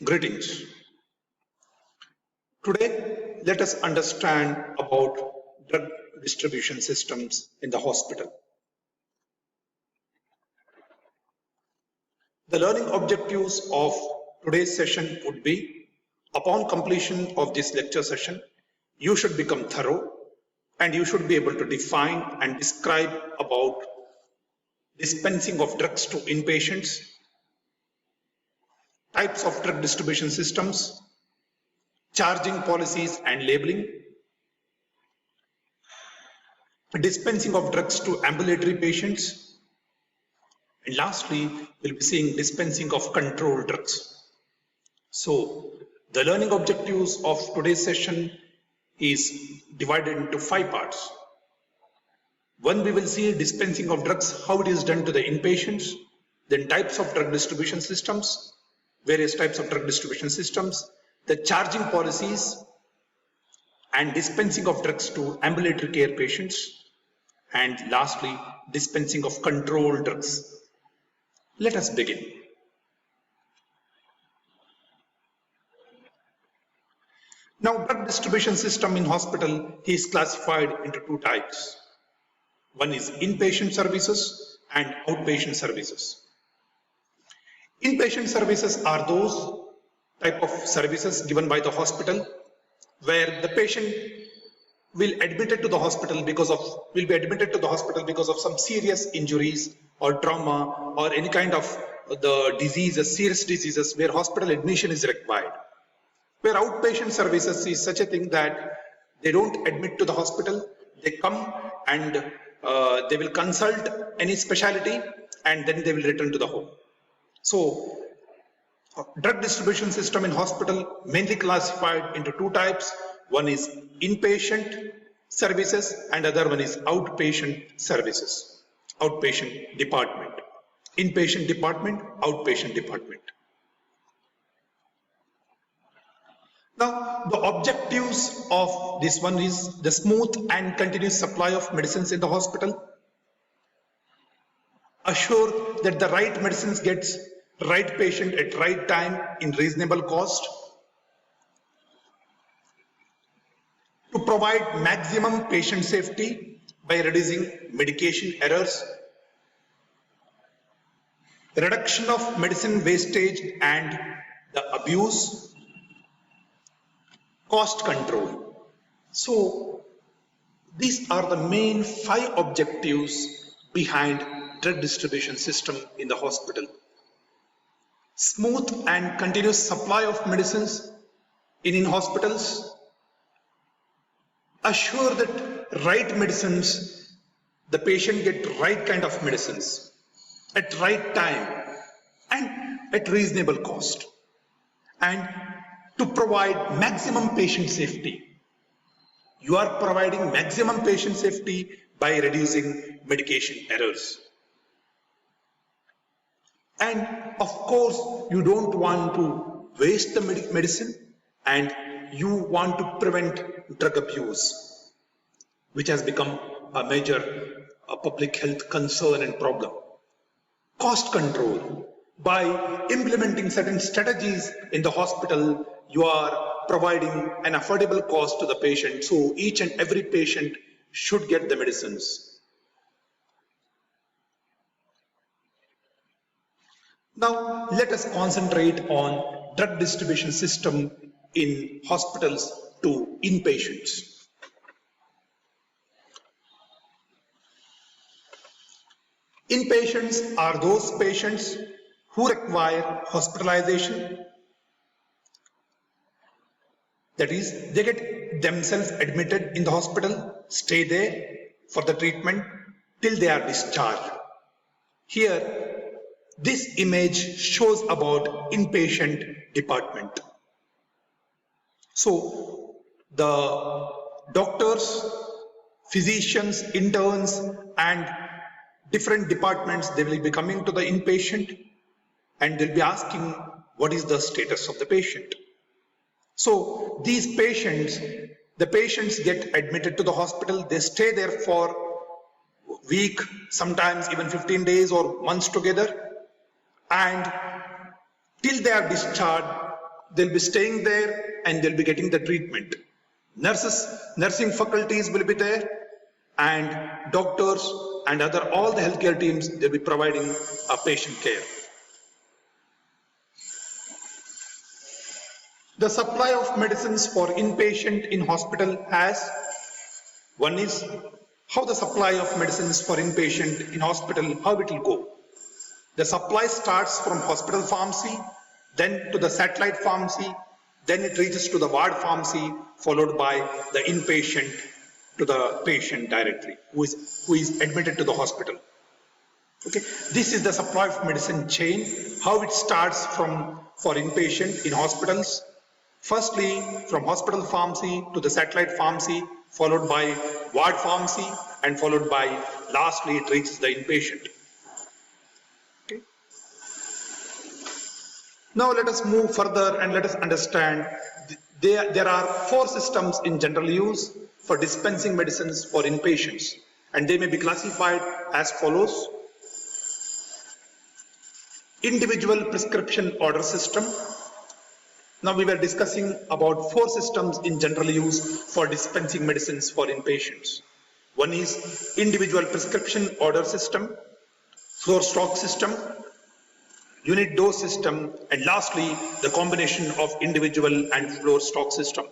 Greetings. Today, let us understand about drug distribution systems in the hospital. The learning objectives of today's session would be, upon completion of this lecture session, you should become thorough and you should be able to define and describe about dispensing of drugs to inpatients, types of drug distribution systems, charging policies and labeling, dispensing of drugs to ambulatory patients, and lastly, we'll be seeing dispensing of controlled drugs. So, the learning objectives of today's session is divided into 5 parts. One, we will see dispensing of drugs, how it is done to the inpatients, then types of drug distribution systems, various types of drug distribution systems, the charging policies, and dispensing of drugs to ambulatory care patients, and lastly, dispensing of controlled drugs. Let us begin. Now, drug distribution system in hospital is classified into 2 types. One is inpatient services and outpatient services. Inpatient services are those type of services given by the hospital where the patient will be admitted to the hospital because of some serious injuries or trauma or any kind of the diseases, serious diseases where hospital admission is required. Where outpatient services is such a thing that they don't admit to the hospital, they come and they will consult any specialty and then they will return to the home. So, drug distribution system in hospital mainly classified into 2 types. One is inpatient services and other one is outpatient services, outpatient department, inpatient department, outpatient department. Now, the objectives of this one is the smooth and continuous supply of medicines in the hospital, assure that the right medicines gets right patient at right time in reasonable cost, to provide maximum patient safety by reducing medication errors, reduction of medicine wastage and the abuse, cost control. So, these are the main 5 objectives behind drug distribution system in the hospital. Smooth and continuous supply of medicines in hospitals, assure that right medicines, the patient get right kind of medicines at right time and at reasonable cost, and to provide maximum patient safety. You are providing maximum patient safety by reducing medication errors. And of course, you don't want to waste the medicine and you want to prevent drug abuse, which has become a major public health concern and problem. Cost control. By implementing certain strategies in the hospital, you are providing an affordable cost to the patient. So each and every patient should get the medicines. Now, let us concentrate on drug distribution system in hospitals to inpatients. Inpatients are those patients who require hospitalization. That is, they get themselves admitted in the hospital, stay there for the treatment till they are discharged. Here, this image shows about inpatient department. So, the doctors, physicians, interns, and different departments, they will be coming to the inpatient and they'll be asking what is the status of the patient. So, these patients, the patients get admitted to the hospital, they stay there for a week, sometimes even 15 days or months together, and till they are discharged, they'll be staying there and they'll be getting the treatment. Nursing faculties will be there, and doctors and all the healthcare teams, they'll be providing a patient care. The supply of medicines for inpatient in hospital has, one is how the supply of medicines for inpatient in hospital, how it will go. The supply starts from hospital pharmacy, then to the satellite pharmacy, then it reaches to the ward pharmacy, followed by the inpatient to the patient directly, who is admitted to the hospital. Okay, this is the supply of medicine chain, how it starts for inpatient in hospitals. Firstly, from hospital pharmacy to the satellite pharmacy, followed by ward pharmacy, and followed by, lastly, it reaches the inpatient. Okay. Now let us move further and let us understand there are 4 systems in general use for dispensing medicines for inpatients, and they may be classified as follows. Individual prescription order system. Now we were discussing about 4 systems in general use for dispensing medicines for inpatients. One is individual prescription order system, floor stock system, unit dose system, and lastly, the combination of individual and floor stock system.